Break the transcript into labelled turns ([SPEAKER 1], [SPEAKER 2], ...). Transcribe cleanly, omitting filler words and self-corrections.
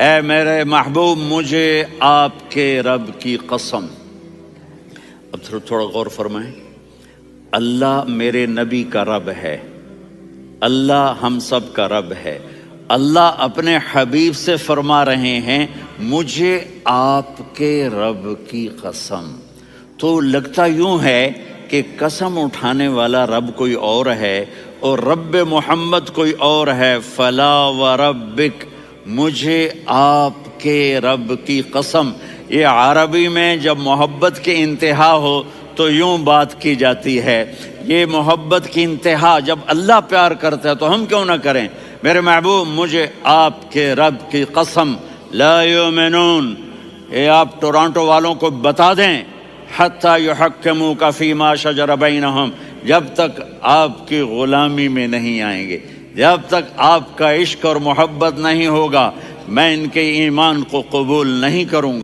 [SPEAKER 1] اے میرے محبوب مجھے آپ کے رب کی قسم۔ اب تھوڑا غور فرمائیں، اللہ میرے نبی کا رب ہے، اللہ ہم سب کا رب ہے۔ اللہ اپنے حبیب سے فرما رہے ہیں مجھے آپ کے رب کی قسم۔ تو لگتا یوں ہے کہ قسم اٹھانے والا رب کوئی اور ہے اور رب محمد کوئی اور ہے۔ فلا وربک، مجھے آپ کے رب کی قسم۔ یہ عربی میں جب محبت کی انتہا ہو تو یوں بات کی جاتی ہے۔ یہ محبت کی انتہا جب اللہ پیار کرتا ہے تو ہم کیوں نہ کریں؟ میرے محبوب مجھے آپ کے رب کی قسم، لا یؤمنون، یہ آپ ٹورانٹو والوں کو بتا دیں، حتی یحکموک فیما شجر بینہم، جب تک آپ کی غلامی میں نہیں آئیں گے، جب تک آپ کا عشق اور محبت نہیں ہوگا، میں ان کے ایمان کو قبول نہیں کروں گا۔